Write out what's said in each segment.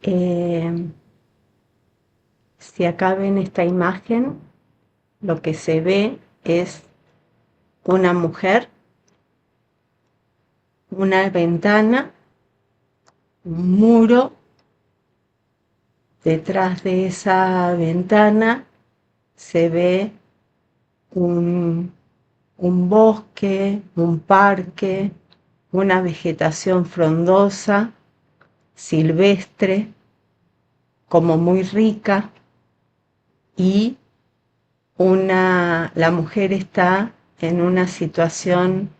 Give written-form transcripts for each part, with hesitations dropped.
Eh, si acá ven esta imagen, lo que se ve es una mujer, una ventana, un muro. Detrás de esa ventana se ve un, un bosque, un parque, una vegetación frondosa, silvestre, como muy rica, y la mujer está en una situación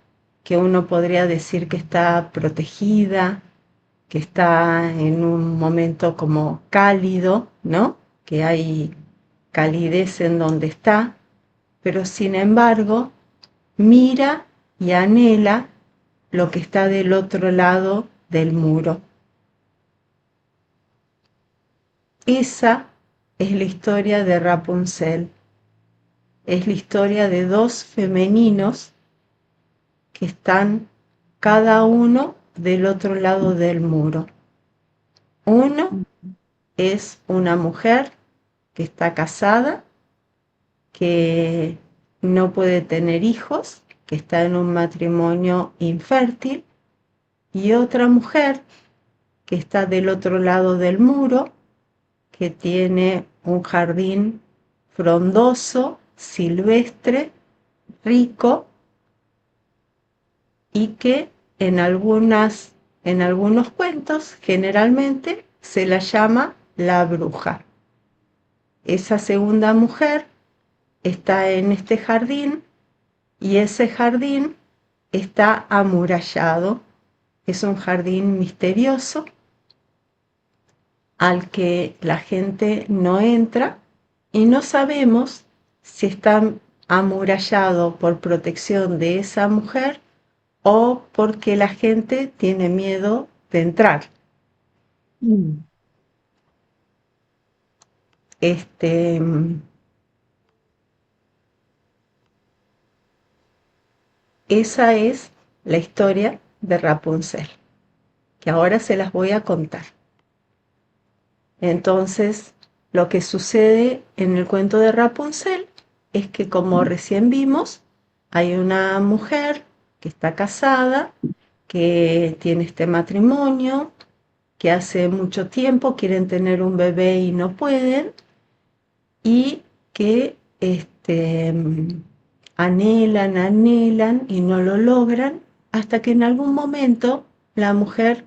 que uno podría decir que está protegida, que está en un momento como cálido, ¿no? Que hay calidez en donde está, pero sin embargo mira y anhela lo que está del otro lado del muro. Esa es la historia de Rapunzel. Es la historia de dos femeninos que están cada uno del otro lado del muro. Uno es una mujer que está casada, que no puede tener hijos, que está en un matrimonio infértil, y otra mujer que está del otro lado del muro, que tiene un jardín frondoso, silvestre, rico, y que en algunos cuentos generalmente se la llama la bruja. Esa segunda mujer está en este jardín y ese jardín está amurallado. Es un jardín misterioso al que la gente no entra y no sabemos si está amurallado por protección de esa mujer o porque la gente tiene miedo de entrar. Mm. Este, esa es la historia de Rapunzel, que ahora se las voy a contar. Entonces, lo que sucede en el cuento de Rapunzel es que, como recién vimos, hay una mujer que está casada, que tiene este matrimonio, que hace mucho tiempo quieren tener un bebé y no pueden, y que anhelan y no lo logran, hasta que en algún momento la mujer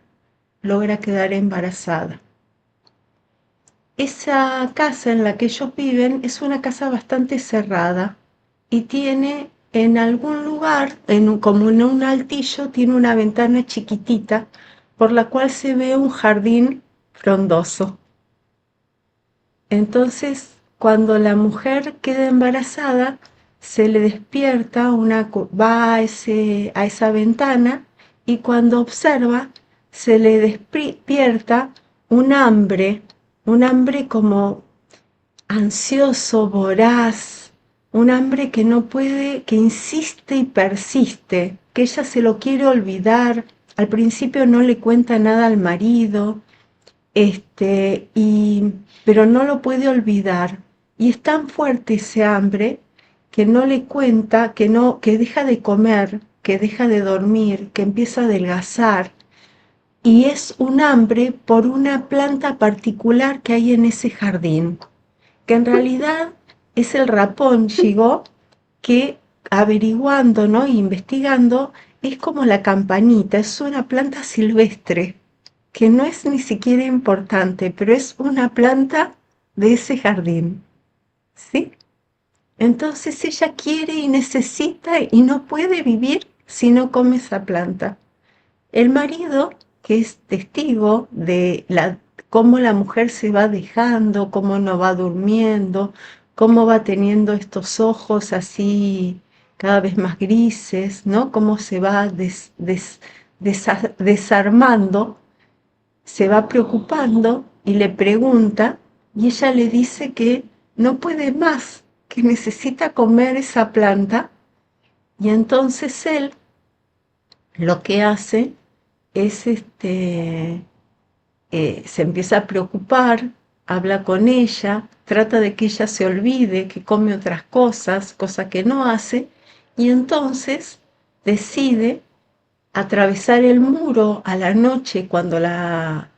logra quedar embarazada. Esa casa en la que ellos viven es una casa bastante cerrada y tiene en algún lugar, como en un altillo, tiene una ventana chiquitita por la cual se ve un jardín frondoso. Entonces, cuando la mujer queda embarazada, se le despierta va a esa ventana y cuando observa, se le despierta un hambre como ansioso, voraz, un hambre que no puede, que insiste y persiste, que ella se lo quiere olvidar. Al principio no le cuenta nada al marido, pero no lo puede olvidar. Y es tan fuerte ese hambre que no le cuenta, que deja de comer, que deja de dormir, que empieza a adelgazar. Y es un hambre por una planta particular que hay en ese jardín, que en realidad es el rapón Shigo, que averiguando, ¿no? Investigando, es como la campanita, es una planta silvestre que no es ni siquiera importante, pero es una planta de ese jardín, ¿sí? Entonces ella quiere y necesita y no puede vivir si no come esa planta. El marido, que es testigo de cómo la mujer se va dejando, cómo no va durmiendo, cómo va teniendo estos ojos así cada vez más grises, ¿no? Cómo se va desarmando, se va preocupando y le pregunta y ella le dice que no puede más, que necesita comer esa planta y entonces él lo que hace es se empieza a preocupar, habla con ella, trata de que ella se olvide, que come otras cosas, cosa que no hace, y entonces decide atravesar el muro a la noche cuando la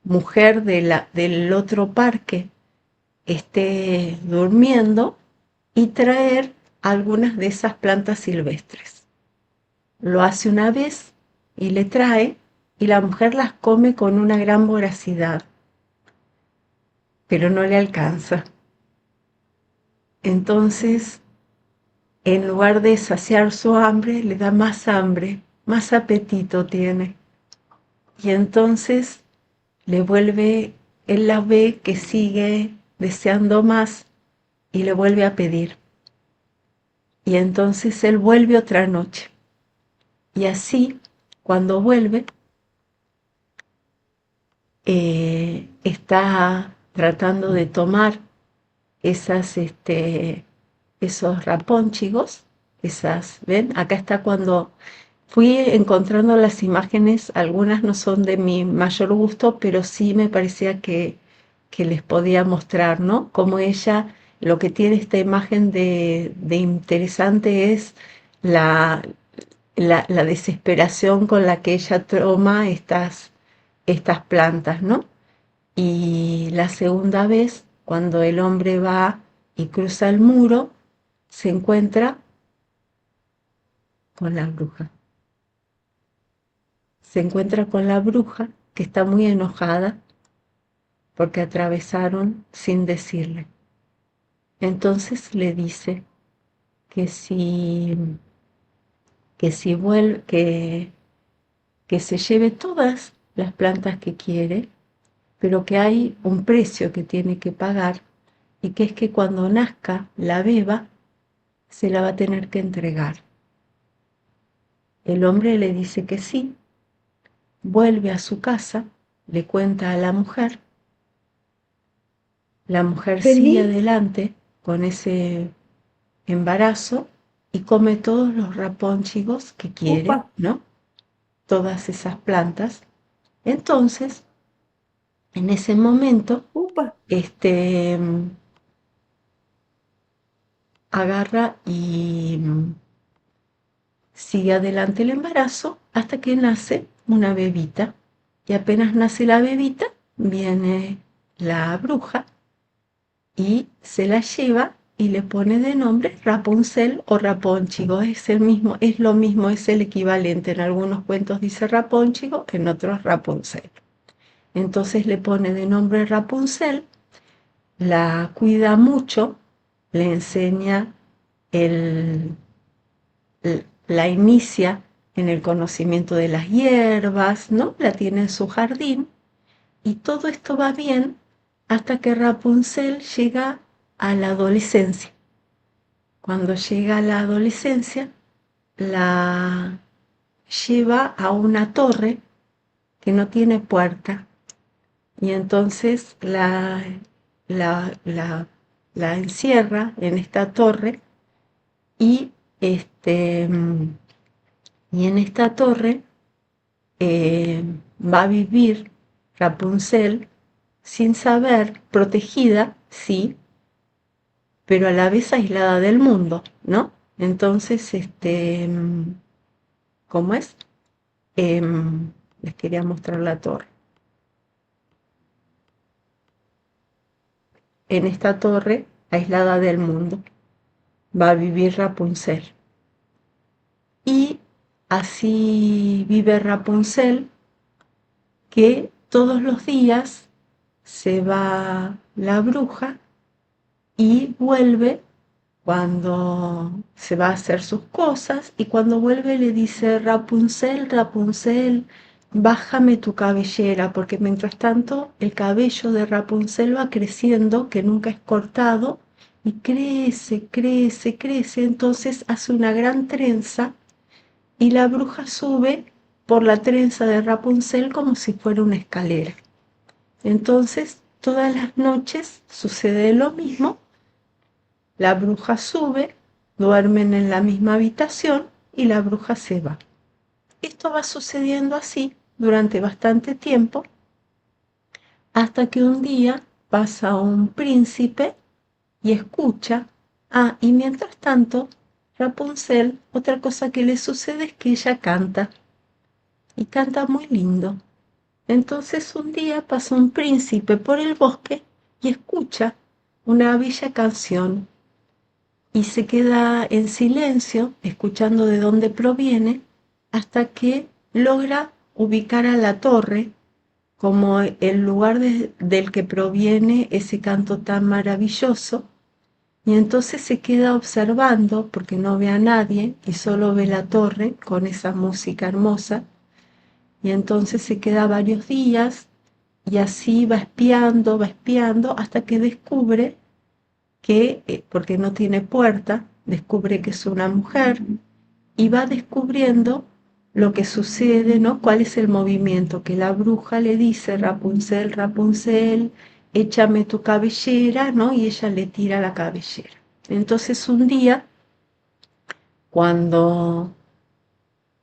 mujer del otro parque esté durmiendo y traer algunas de esas plantas silvestres. Lo hace una vez y le trae, y la mujer las come con una gran voracidad, pero no le alcanza. Entonces, en lugar de saciar su hambre, le da más hambre, más apetito tiene. Y entonces él la ve que sigue deseando más y le vuelve a pedir. Y entonces él vuelve otra noche. Y así, cuando vuelve, está tratando de tomar esos rapónchigos, ¿ven? Acá está cuando fui encontrando las imágenes, algunas no son de mi mayor gusto, pero sí me parecía que les podía mostrar, ¿no? Como ella, lo que tiene esta imagen de interesante es la, la desesperación con la que ella toma estas plantas, ¿no? Y la segunda vez, cuando el hombre va y cruza el muro, se encuentra con la bruja. Se encuentra con la bruja que está muy enojada porque atravesaron sin decirle. Entonces le dice que si, que si vuelve, que se lleve todas las plantas que quiere, pero que hay un precio que tiene que pagar y que es que cuando nazca la beba se la va a tener que entregar. El hombre le dice que sí, vuelve a su casa, le cuenta a la mujer sigue Vení. adelante con ese embarazo y come todos los rapónchigos que quiere, Upa, ¿no? Todas esas plantas. Entonces, en ese momento, upa. este, agarra y sigue adelante el embarazo hasta que nace una bebita. Y apenas nace la bebita, viene la bruja y se la lleva y le pone de nombre Rapunzel o Rapónchigo. Es lo mismo, es el equivalente. En algunos cuentos dice Rapónchigo, en otros Rapunzel. Entonces le pone de nombre Rapunzel, la cuida mucho, le enseña el, la inicia en el conocimiento de las hierbas, ¿no? La tiene en su jardín y todo esto va bien hasta que Rapunzel llega a la adolescencia. Cuando llega a la adolescencia, la lleva a una torre que no tiene puerta y entonces la, la, la encierra en esta torre y, y en esta torre va a vivir Rapunzel sin saber, protegida, sí, pero a la vez aislada del mundo, ¿no? Entonces, ¿cómo es? Les quería mostrar la torre. En esta torre, aislada del mundo, va a vivir Rapunzel. Y así vive Rapunzel, que todos los días se va la bruja y vuelve cuando se va a hacer sus cosas y cuando vuelve le dice Rapunzel, Rapunzel, bájame tu cabellera, porque mientras tanto el cabello de Rapunzel va creciendo, que nunca es cortado, y crece, crece, crece, entonces hace una gran trenza y la bruja sube por la trenza de Rapunzel como si fuera una escalera. Entonces todas las noches sucede lo mismo. La bruja sube, duermen en la misma habitación y la bruja se va. Esto va sucediendo así durante bastante tiempo hasta que un día pasa un príncipe y escucha. Ah, y mientras tanto, Rapunzel, otra cosa que le sucede es que ella canta, y canta muy lindo. Entonces un día pasa un príncipe por el bosque y escucha una bella canción y se queda en silencio, escuchando de dónde proviene, hasta que logra ubicar a la torre como el lugar del que proviene ese canto tan maravilloso, y entonces se queda observando porque no ve a nadie y solo ve la torre con esa música hermosa, y entonces se queda varios días y así va espiando hasta que descubre que, porque no tiene puerta, descubre que es una mujer y va descubriendo lo que sucede, ¿no? Cuál es el movimiento que la bruja le dice: Rapunzel, Rapunzel, échame tu cabellera, ¿no? Y ella le tira la cabellera. Entonces un día, cuando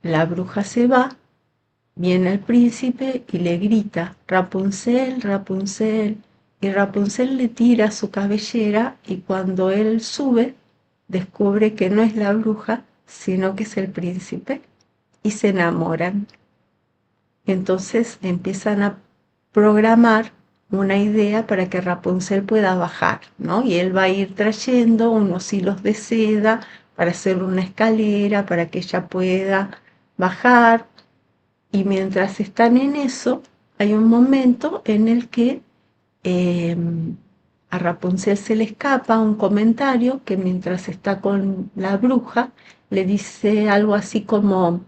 la bruja se va, viene el príncipe y le grita: Rapunzel, Rapunzel. Y Rapunzel le tira su cabellera, y cuando él sube, descubre que no es la bruja, sino que es el príncipe, y se enamoran. Entonces empiezan a programar una idea para que Rapunzel pueda bajar, ¿no? Y él va a ir trayendo unos hilos de seda para hacer una escalera para que ella pueda bajar. Y mientras están en eso, hay un momento en el que eh, a Rapunzel se le escapa un comentario que mientras está con la bruja le dice algo así como: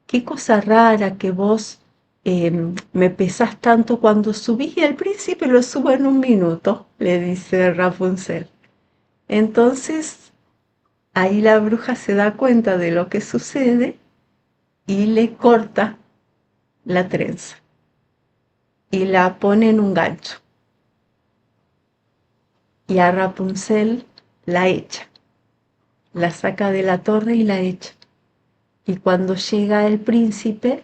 qué cosa rara que vos me pesás tanto cuando subís, y el príncipe lo sube en un minuto, le dice Rapunzel. Entonces ahí la bruja se da cuenta de lo que sucede y le corta la trenza y la pone en un gancho, y a Rapunzel la echa, la saca de la torre y la echa. Y cuando llega el príncipe,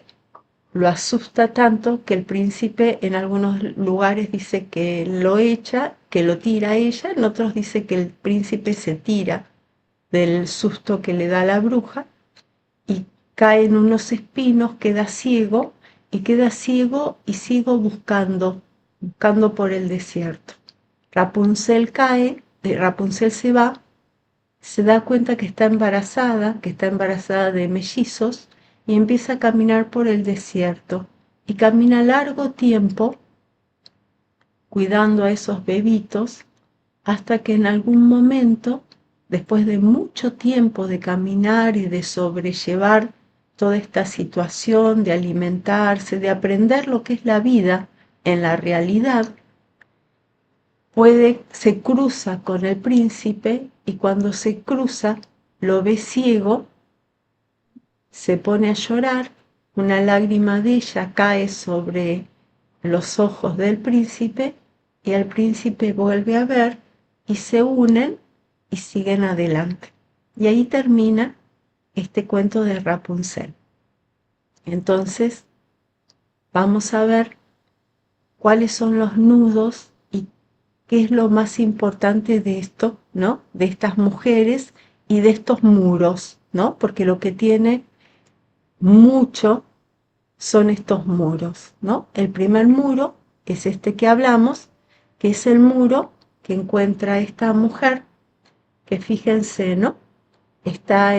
lo asusta tanto que el príncipe en algunos lugares dice que lo echa, que lo tira a ella, en otros dice que el príncipe se tira del susto que le da la bruja y cae en unos espinos, queda ciego y sigo buscando, buscando por el desierto. Rapunzel cae, Rapunzel se va, se da cuenta que está embarazada de mellizos, y empieza a caminar por el desierto. Y camina largo tiempo cuidando a esos bebitos, hasta que en algún momento, después de mucho tiempo de caminar y de sobrellevar toda esta situación, de alimentarse, de aprender lo que es la vida en la realidad, se cruza con el príncipe, y cuando se cruza lo ve ciego, se pone a llorar, una lágrima de ella cae sobre los ojos del príncipe, y el príncipe vuelve a ver y se unen y siguen adelante. Y ahí termina este cuento de Rapunzel. Entonces vamos a ver cuáles son los nudos y qué es lo más importante de esto, ¿no? De estas mujeres y de estos muros, ¿no? Porque lo que tiene mucho son estos muros, ¿no? El primer muro es este que hablamos, que es el muro que encuentra esta mujer, que fíjense, ¿no? Está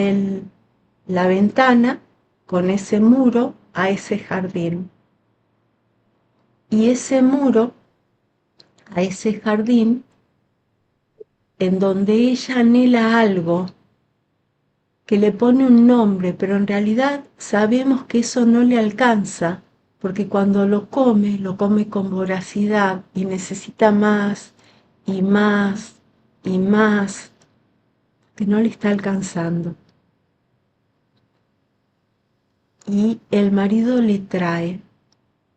la ventana con ese muro a ese jardín. Y ese muro a ese jardín, en donde ella anhela algo, que le pone un nombre, pero en realidad sabemos que eso no le alcanza, porque cuando lo come con voracidad y necesita más y más y más, que no le está alcanzando. Y el marido le trae,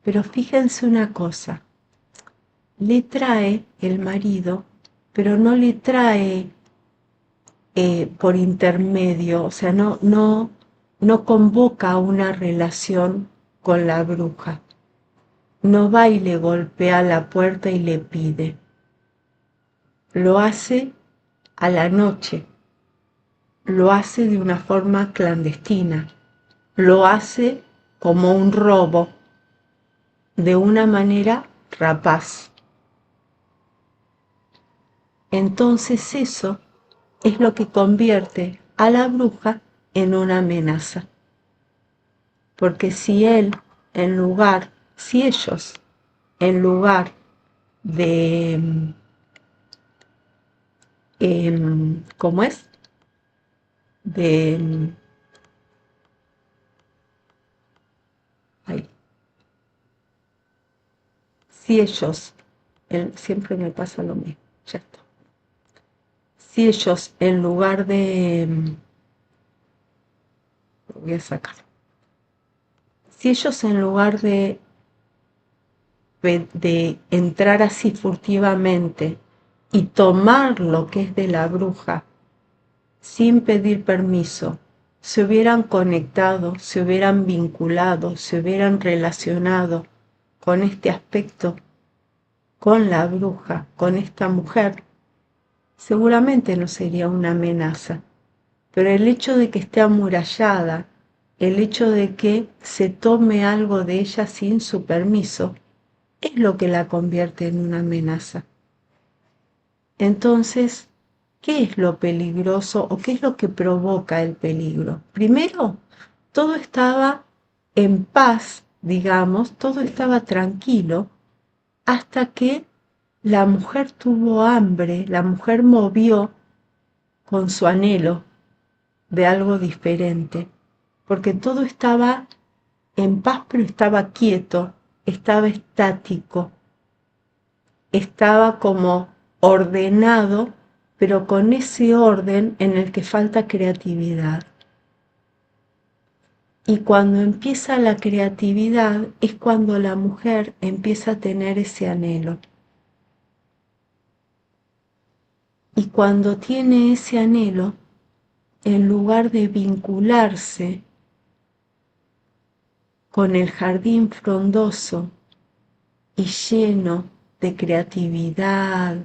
pero fíjense una cosa, le trae el marido, pero no le trae por intermedio, o sea, no convoca una relación con la bruja. no va y le golpea la puerta y le pide. Lo hace a la noche, lo hace de una forma clandestina, lo hace como un robo, de una manera rapaz. Entonces eso es lo que convierte a la bruja en una amenaza. Porque si ellos, en lugar de, ¿cómo es? De, ay, si ellos, siempre me pasa lo mismo, ya está. Si ellos en lugar de, lo voy a sacar, si ellos en lugar de entrar así furtivamente y tomar lo que es de la bruja sin pedir permiso, se hubieran conectado, se hubieran vinculado, se hubieran relacionado con este aspecto, con la bruja, con esta mujer, seguramente no sería una amenaza. Pero el hecho de que esté amurallada, el hecho de que se tome algo de ella sin su permiso, es lo que la convierte en una amenaza. Entonces, ¿qué es lo peligroso o qué es lo que provoca el peligro? Primero, todo estaba en paz, digamos, todo estaba tranquilo, hasta que la mujer tuvo hambre, la mujer movió con su anhelo de algo diferente, porque todo estaba en paz, pero estaba quieto, estaba estático, estaba como ordenado, pero con ese orden en el que falta creatividad. Y cuando empieza la creatividad es cuando la mujer empieza a tener ese anhelo. Y cuando tiene ese anhelo, en lugar de vincularse con el jardín frondoso y lleno de creatividad,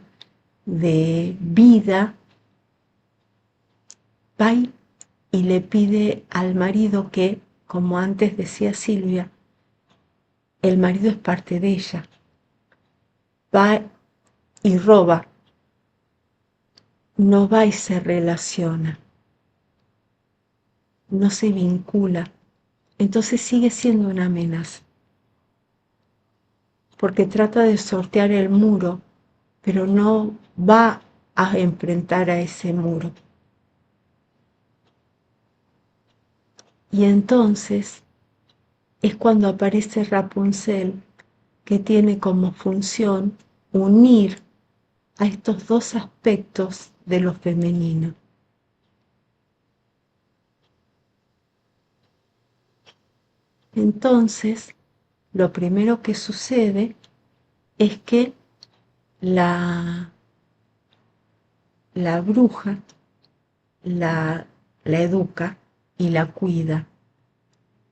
de vida, va y le pide al marido que, como antes decía Silvia, el marido es parte de ella. Va y roba, no va y se relaciona, no se vincula. Entonces sigue siendo una amenaza, porque trata de sortear el muro, pero no va a enfrentar a ese muro. Y entonces es cuando aparece Rapunzel, que tiene como función unir a estos dos aspectos de lo femenino. Entonces, lo primero que sucede es que la, la bruja la educa y la cuida.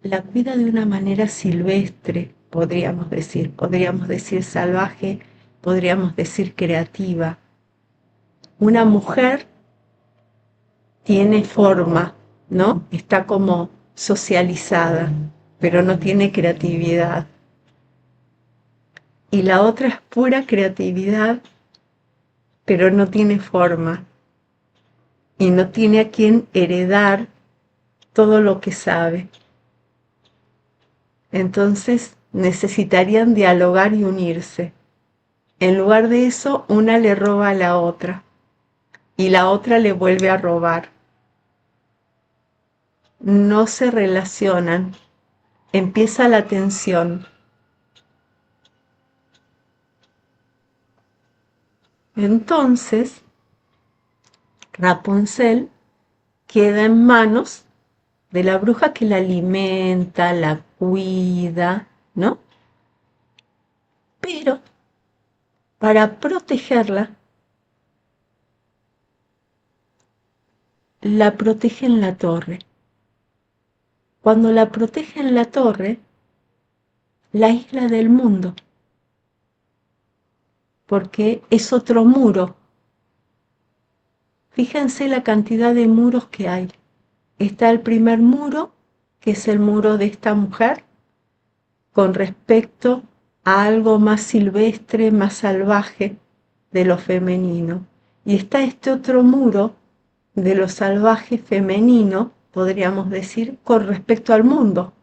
La cuida de una manera silvestre, podríamos decir salvaje, podríamos decir creativa. Una mujer tiene forma, ¿no? Está como socializada, pero no tiene creatividad. Y la otra es pura creatividad, pero no tiene forma. Y no tiene a quien heredar todo lo que sabe. Entonces necesitarían dialogar y unirse. En lugar de eso, una le roba a la otra y la otra le vuelve a robar. No se relacionan. Empieza la tensión. Entonces, Rapunzel queda en manos de la bruja que la alimenta, la cuida, ¿no? Pero para protegerla, la protege en la torre. Cuando la protege en la torre, la isla del mundo, porque es otro muro. Fíjense la cantidad de muros que hay. Está el primer muro, que es el muro de esta mujer, con respecto a algo más silvestre, más salvaje de lo femenino. Y está este otro muro de lo salvaje femenino, podríamos decir, con respecto al mundo.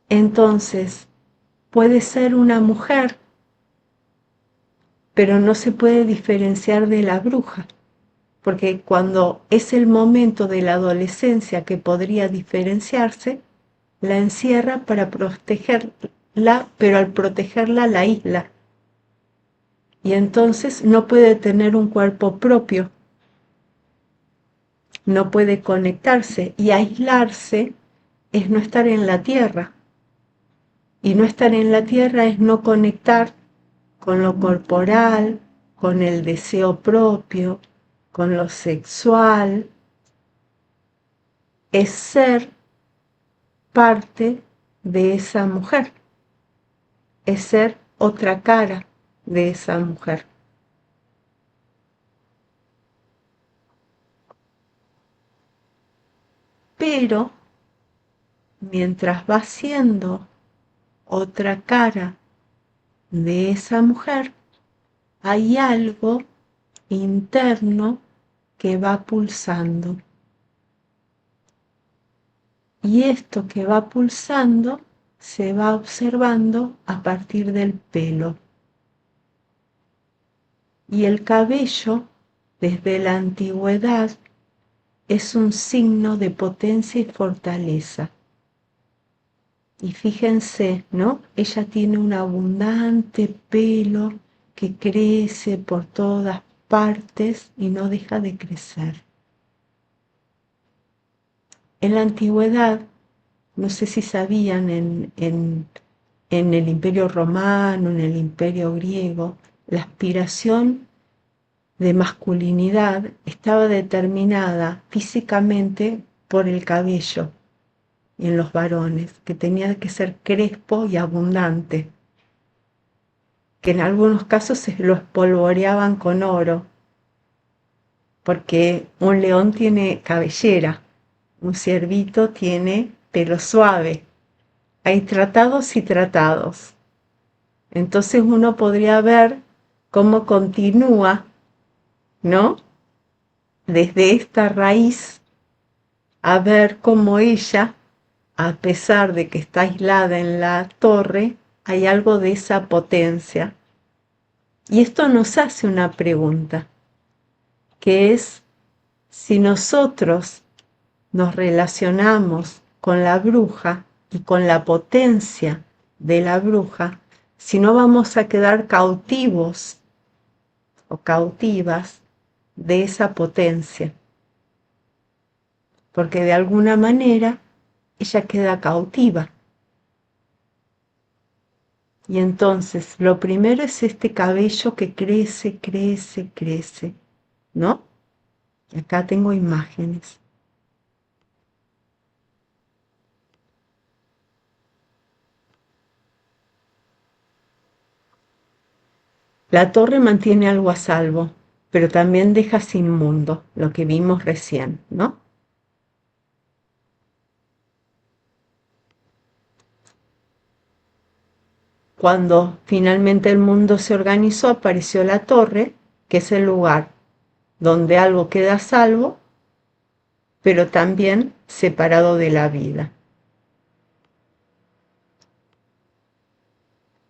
Entonces, puede ser una mujer, pero no se puede diferenciar de la bruja, porque cuando es el momento de la adolescencia que podría diferenciarse, la encierra para protegerla, pero al protegerla la aísla. Y entonces no puede tener un cuerpo propio, no puede conectarse, y aislarse es no estar en la tierra. Y no estar en la tierra es no conectar con lo corporal, con el deseo propio, con lo sexual. Es ser parte de esa mujer, es ser otra cara de esa mujer. Pero mientras va siendo otra cara de esa mujer, hay algo interno que va pulsando. Y esto que va pulsando se va observando a partir del pelo. Y el cabello, desde la antigüedad, es un signo de potencia y fortaleza. Y fíjense, ¿no? Ella tiene un abundante pelo que crece por todas partes y no deja de crecer. En la antigüedad, no sé si sabían, en el Imperio Romano, en el Imperio Griego, la aspiración de masculinidad estaba determinada físicamente por el cabello en los varones, que tenía que ser crespo y abundante, que en algunos casos se lo espolvoreaban con oro, porque un león tiene cabellera, un ciervito tiene pelo suave. Hay tratados y tratados. Entonces uno podría ver cómo continúa, ¿no? Desde esta raíz, a ver cómo ella, a pesar de que está aislada en la torre, hay algo de esa potencia. Y esto nos hace una pregunta, que es si nosotros nos relacionamos con la bruja y con la potencia de la bruja, si no vamos a quedar cautivos o cautivas de esa potencia, porque de alguna manera ella queda cautiva. Y entonces lo primero es este cabello que crece, crece, crece, ¿no? Y acá tengo imágenes. La torre mantiene algo a salvo, pero también deja sin mundo, lo que vimos recién, ¿no? Cuando finalmente el mundo se organizó, apareció la torre, que es el lugar donde algo queda a salvo, pero también separado de la vida.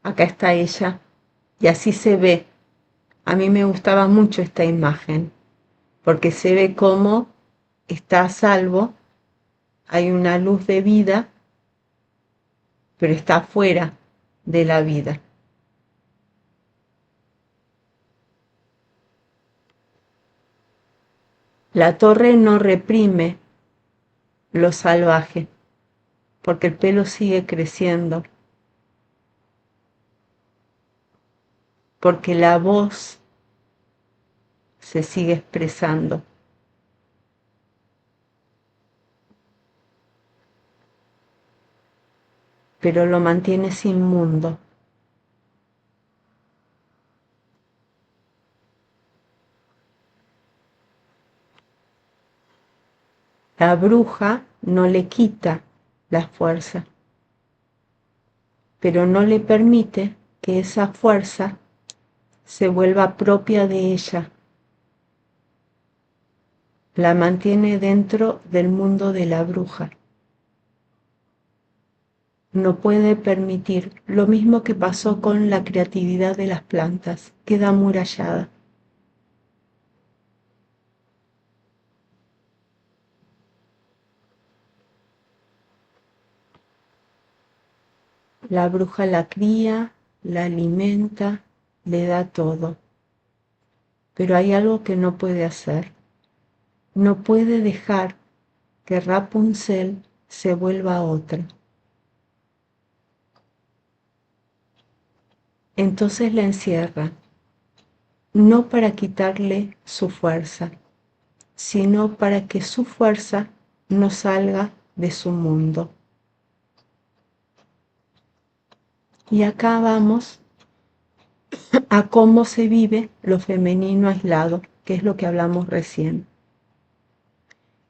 Acá está ella, y así se ve. A mí me gustaba mucho esta imagen, porque se ve cómo está a salvo, hay una luz de vida, pero está fuera de la vida. La torre no reprime lo salvaje, porque el pelo sigue creciendo, porque la voz se sigue expresando. pero lo mantienes inmundo. La bruja no le quita la fuerza, pero no le permite que esa fuerza se vuelva propia de ella. La mantiene dentro del mundo de la bruja. No puede permitir lo mismo que pasó con la creatividad de las plantas, queda amurallada. La bruja la cría, la alimenta, le da todo. Pero hay algo que no puede hacer. No puede dejar que Rapunzel se vuelva otra. Entonces la encierra, no para quitarle su fuerza, sino para que su fuerza no salga de su mundo. Y acá vamos a cómo se vive lo femenino aislado, que es lo que hablamos recién,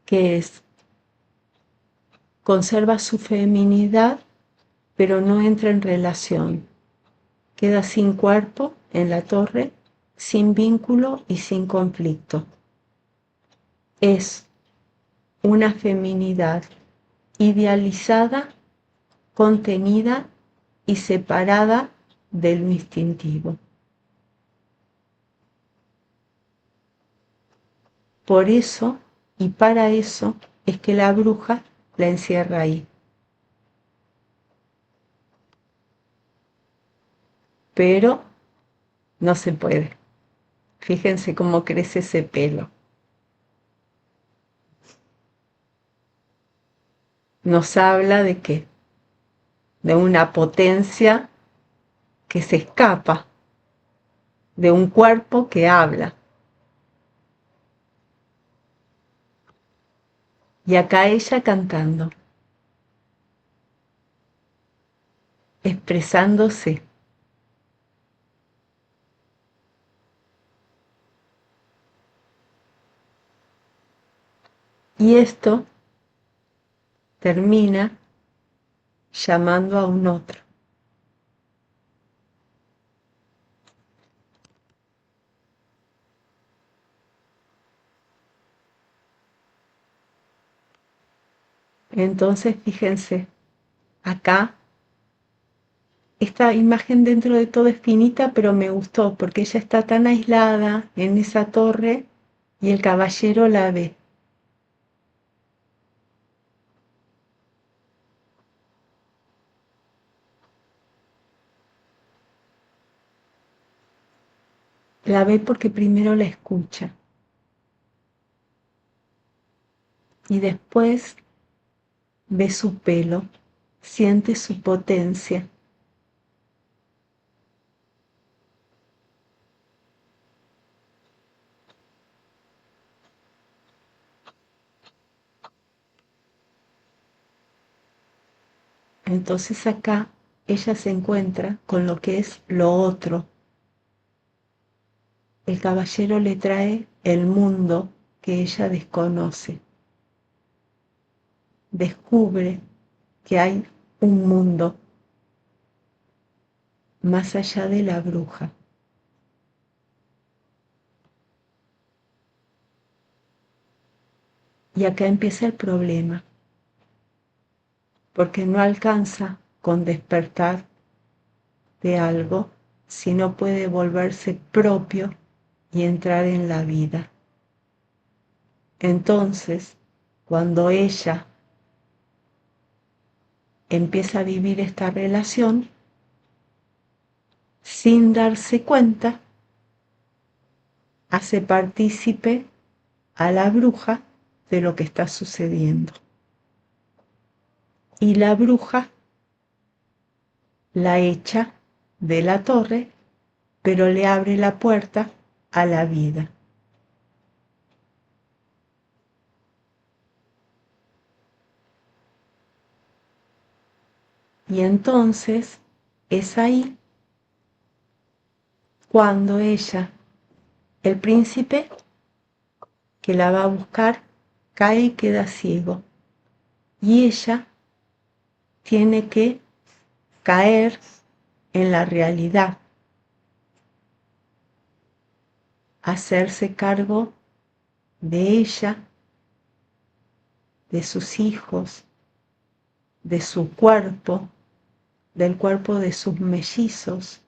que es, conserva su feminidad, pero no entra en relación, queda sin cuerpo en la torre, sin vínculo y sin conflicto. Es una feminidad idealizada, contenida y separada del instintivo. Por eso y para eso es que la bruja la encierra ahí. Pero no se puede. Fíjense cómo crece ese pelo. Nos habla de qué? De una potencia que se escapa, de un cuerpo que habla. Y acá ella cantando, expresándose. Y esto termina llamando a un otro. Entonces, fíjense, acá esta imagen dentro de todo es finita, pero me gustó porque ella está tan aislada en esa torre y el caballero la ve. La ve porque primero la escucha y después ve su pelo, siente su potencia. Entonces acá ella se encuentra con lo que es lo otro. El caballero le trae el mundo que ella desconoce. Descubre que hay un mundo más allá de la bruja. Y acá empieza el problema, porque no alcanza con despertar de algo si no puede volverse propio y entrar en la vida. Entonces, cuando ella empieza a vivir esta relación, sin darse cuenta, hace partícipe a la bruja de lo que está sucediendo. Y la bruja la echa de la torre, pero le abre la puerta a la vida. Y entonces es ahí cuando ella, el príncipe que la va a buscar, cae y queda ciego. Y ella tiene que caer en la realidad, hacerse cargo de ella, de sus hijos, de su cuerpo, del cuerpo de sus mellizos,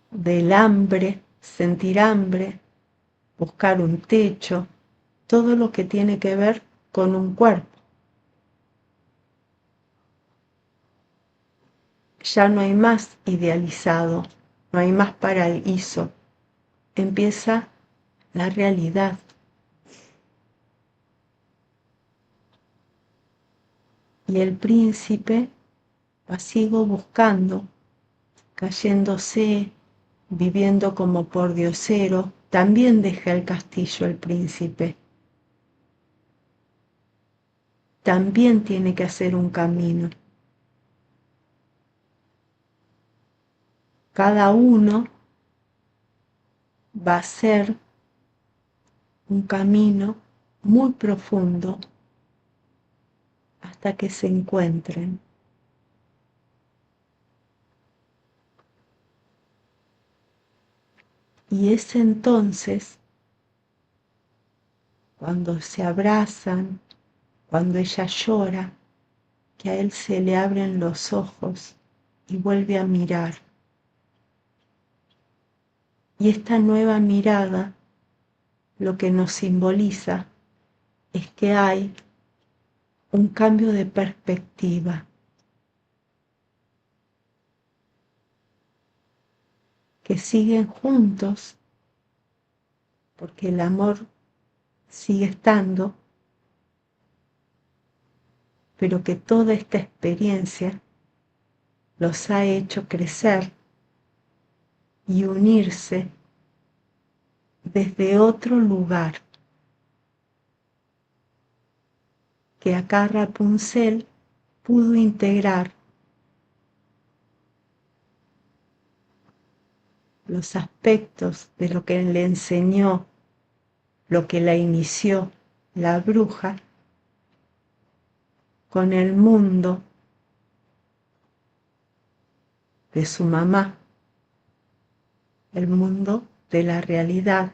del hambre, sentir hambre, buscar un techo, todo lo que tiene que ver con un cuerpo. Ya no hay más idealizado, no hay más paraíso, empieza la realidad. Y el príncipe va sigo buscando, cayéndose, viviendo como pordiosero, también deja el castillo el príncipe. También tiene que hacer un camino. Cada uno va a ser un camino muy profundo hasta que se encuentren. Y es entonces cuando se abrazan, cuando ella llora, que a él se le abren los ojos y vuelve a mirar. Y esta nueva mirada lo que nos simboliza es que hay un cambio de perspectiva, que siguen juntos porque el amor sigue estando, pero que toda esta experiencia los ha hecho crecer y unirse desde otro lugar, que acá Rapunzel pudo integrar los aspectos de lo que le enseñó, lo que la inició la bruja, con el mundo de su mamá, el mundo de la realidad,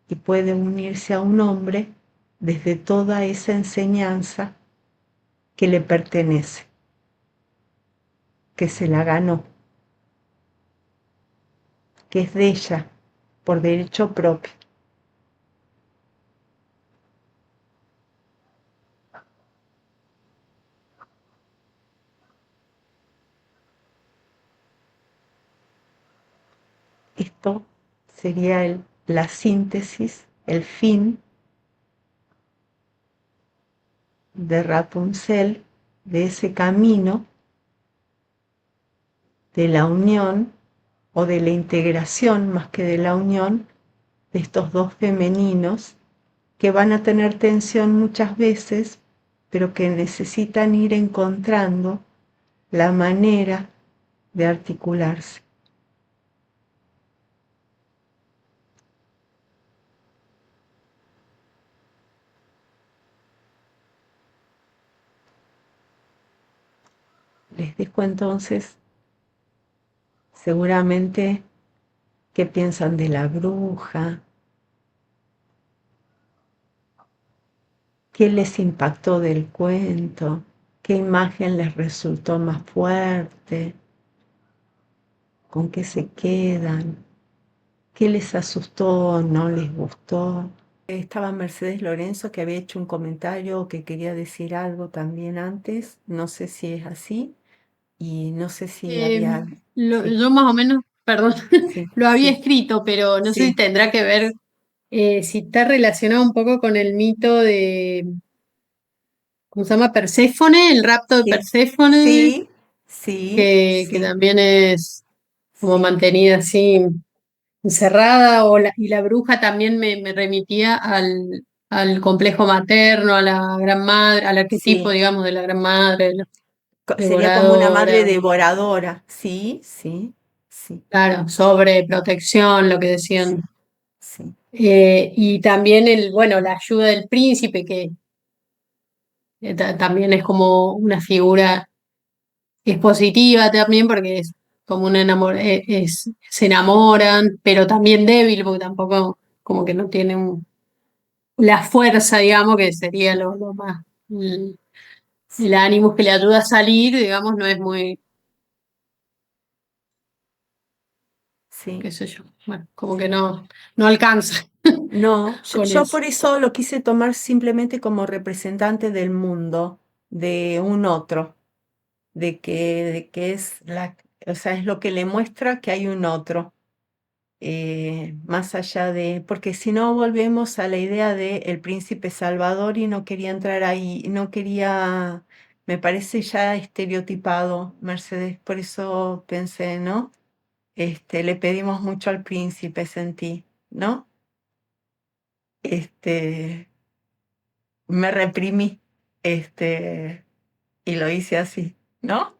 y puede unirse a un hombre desde toda esa enseñanza que le pertenece, que se la ganó, que es de ella por derecho propio. Esto sería la síntesis, el fin de Rapunzel, de ese camino de la unión o de la integración más que de la unión de estos dos femeninos que van a tener tensión muchas veces, pero que necesitan ir encontrando la manera de articularse. Les dejo entonces seguramente qué piensan de la bruja, qué les impactó del cuento, qué imagen les resultó más fuerte, con qué se quedan, qué les asustó, no les gustó. Estaba Mercedes Lorenzo que había hecho un comentario o que quería decir algo también antes, no sé si es así, y no sé si había... Sí, Yo más o menos, perdón, sí, lo había sí, escrito, pero no sé si sí, tendrá que ver, si está relacionado un poco con el mito de, ¿cómo se llama? Perséfone, el rapto de sí, Perséfone, sí, sí, que sí, también es como sí, mantenida así encerrada, y la bruja también me remitía al, al complejo materno, a la gran madre, al arquetipo, Sí, digamos, de la gran madre, sería como una madre devoradora, devoradora. Sí, sí, sí, claro, sobre protección, lo que decían. sí, sí, Y también bueno, la ayuda del príncipe, que también es como una figura es positiva también porque es como un se enamoran, pero también débil porque tampoco como que no tiene la fuerza, digamos, que sería lo más, el sí, ánimo que le ayuda a salir, digamos, no es muy, sí. qué sé yo, bueno, como que no alcanza No, con yo eso. por eso lo quise tomar simplemente como representante del mundo, de un otro, de que es o sea, es lo que le muestra que hay un otro, más allá de, porque si no volvemos a la idea de el príncipe Salvador y no quería entrar ahí, no quería, me parece ya estereotipado, Mercedes, por eso pensé, ¿no? Le pedimos mucho al príncipe, sentí, ¿no? Este, me reprimí, este, y lo hice así, ¿no?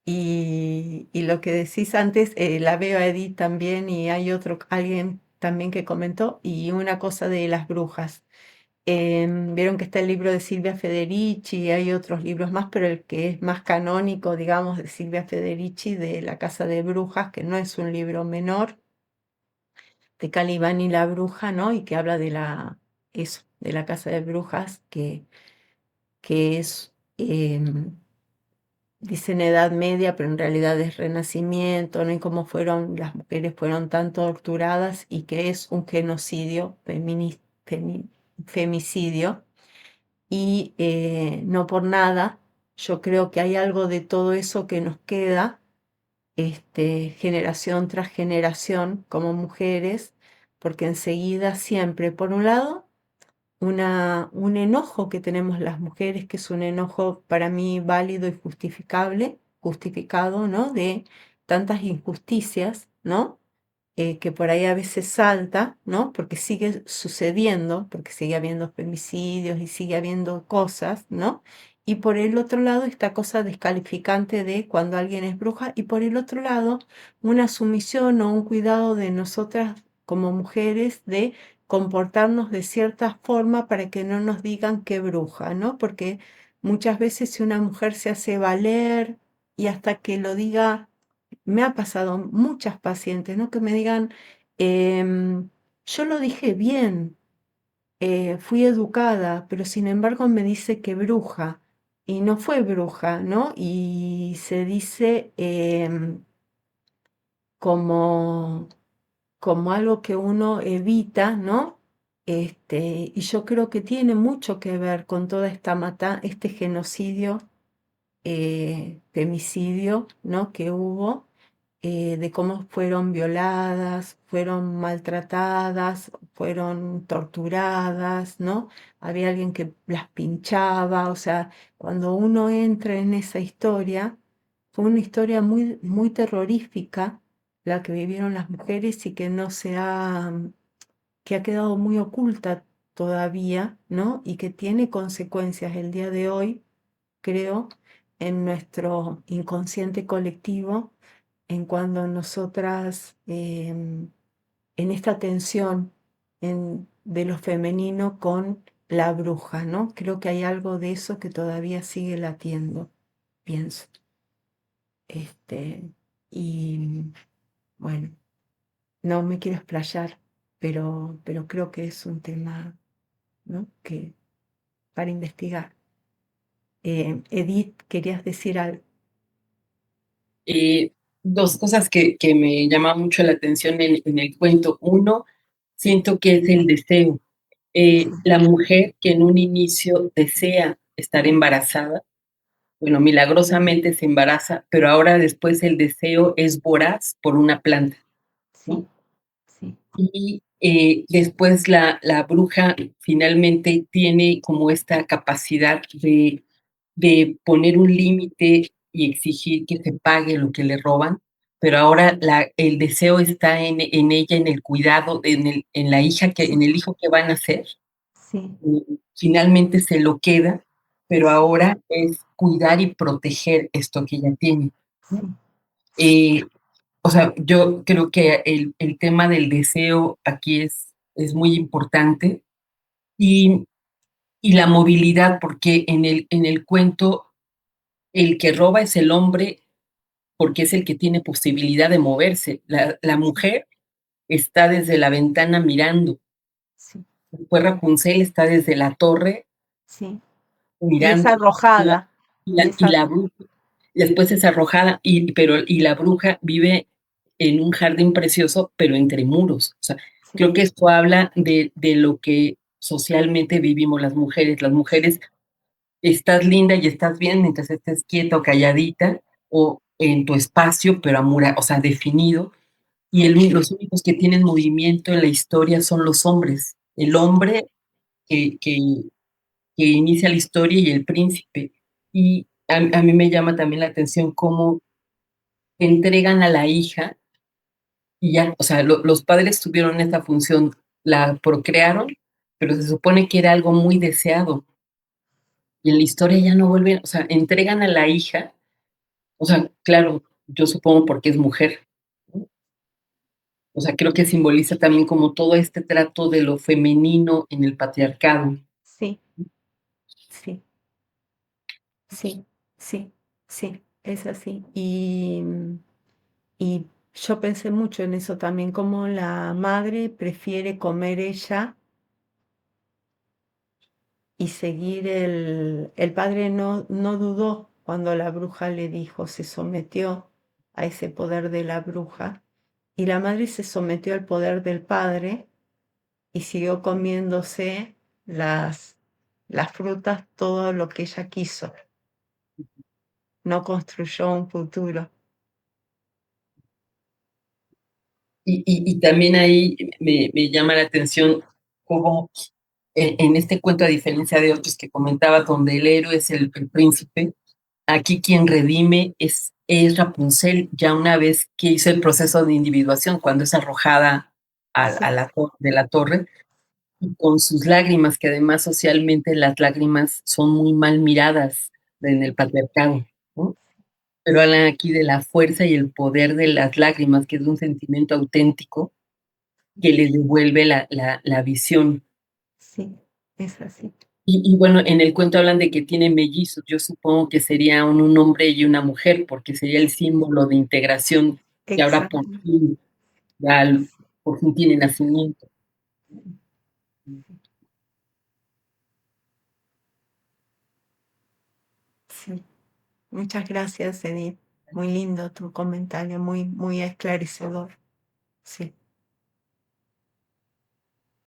Y lo que decís antes, la veo a Edith también y hay alguien también que comentó, y una cosa de las brujas. Vieron que está el libro de Silvia Federici, y hay otros libros más, pero el que es más canónico, digamos, de Silvia Federici, de La Casa de Brujas, que no es un libro menor, de Calibán y la bruja, ¿no? Y que habla eso, de la Casa de Brujas, que es, dicen Edad Media, pero en realidad es Renacimiento, ¿no? Y cómo las mujeres fueron tan torturadas y que es un genocidio, femicidio. Y no por nada, yo creo que hay algo de todo eso que nos queda, generación tras generación como mujeres, porque enseguida siempre, por un lado, un enojo que tenemos las mujeres, que es un enojo para mí válido y justificado, ¿no? De tantas injusticias, ¿no? Que por ahí a veces salta, ¿no? Porque sigue sucediendo, porque sigue habiendo femicidios y sigue habiendo cosas, ¿no? Y por el otro lado, esta cosa descalificante de cuando alguien es bruja, y por el otro lado, una sumisión o un cuidado de nosotras como mujeres de comportarnos de cierta forma para que no nos digan qué bruja, ¿no? Porque muchas veces si una mujer se hace valer y hasta que lo diga, me ha pasado muchas pacientes, ¿no? Que me digan, yo lo dije bien, fui educada, pero sin embargo me dice que bruja. Y no fue bruja, ¿no? Y se dice como, como algo que uno evita, ¿no? Y yo creo que tiene mucho que ver con toda este genocidio, femicidio, ¿no? Que hubo, de cómo fueron violadas, fueron maltratadas, fueron torturadas, ¿no? Había alguien que las pinchaba, o sea, cuando uno entra en esa historia, fue una historia muy, muy terrorífica la que vivieron las mujeres y que no se ha, que ha quedado muy oculta todavía, ¿no? Y que tiene consecuencias el día de hoy, creo, en nuestro inconsciente colectivo, en cuando nosotras, en esta tensión de lo femenino con la bruja, ¿no? Creo que hay algo de eso que todavía sigue latiendo, pienso. Este, y bueno, no me quiero explayar, pero creo que es un tema, ¿no? Que para investigar. Edith, ¿querías decir algo? Eh, Dos cosas que me llaman mucho la atención en el cuento. Uno, siento que es el deseo. La mujer que en un inicio desea estar embarazada, bueno, milagrosamente se embaraza, pero ahora después el deseo es voraz por una planta, Sí, ¿no? sí, Y después la bruja finalmente tiene como esta capacidad de poner un límite y exigir que se pague lo que le roban, pero ahora el deseo está en ella, en el cuidado, en la hija en el hijo que van a nacer. Sí, Finalmente se lo queda, pero sí, ahora es cuidar y proteger esto que ella tiene, sí, ¿no? Eh, o sea, yo creo que el tema del deseo aquí es muy importante y, y la movilidad, porque en el cuento el que roba es el hombre porque es el que tiene posibilidad de moverse. La mujer está desde la ventana mirando. sí, Después Rapunzel está desde la torre sí. Y es mirando. Y la, arrojada, y es y la bruja, después es arrojada, y la bruja vive en un jardín precioso, pero entre muros. O sea, sí, creo que esto habla de lo que socialmente vivimos las mujeres. Las mujeres, estás linda y estás bien mientras estés quieta o calladita o en tu espacio, pero o sea, definido. Y los únicos que tienen movimiento en la historia son los hombres. El hombre que, que, que inicia la historia y el príncipe. Y a mí me llama también la atención cómo entregan a la hija y ya, o sea, los padres tuvieron esta función, la procrearon, pero se supone que era algo muy deseado. Y en la historia ya no vuelven, o sea, entregan a la hija, o sea, claro, yo supongo porque es mujer, ¿no? O sea, creo que simboliza también como todo este trato de lo femenino en el patriarcado. sí, sí, sí, sí, sí, es así. Y yo pensé mucho en eso también, como la madre prefiere comer ella y seguir el padre no dudó cuando la bruja le dijo, se sometió a ese poder de la bruja, y la madre se sometió al poder del padre y siguió comiéndose las frutas, todo lo que ella quiso. No construyó un futuro. Y también ahí me llama la atención cómo en este cuento, a diferencia de otros que comentaba, donde el héroe es el príncipe, aquí quien redime es Rapunzel, ya una vez que hizo el proceso de individuación, cuando es arrojada Sí, de la torre, y con sus lágrimas, que además socialmente las lágrimas son muy mal miradas en el patriarcado, ¿no? Pero hablan aquí de la fuerza y el poder de las lágrimas, que es un sentimiento auténtico que les devuelve la visión. sí, es así. Y bueno, en el cuento hablan de que tiene mellizos. Yo supongo que sería un hombre y una mujer, porque sería el símbolo de integración que ahora Exacto. ya por fin tiene nacimiento. Sí. Muchas gracias, Edith. Muy lindo tu comentario, muy, muy esclarecedor. Sí.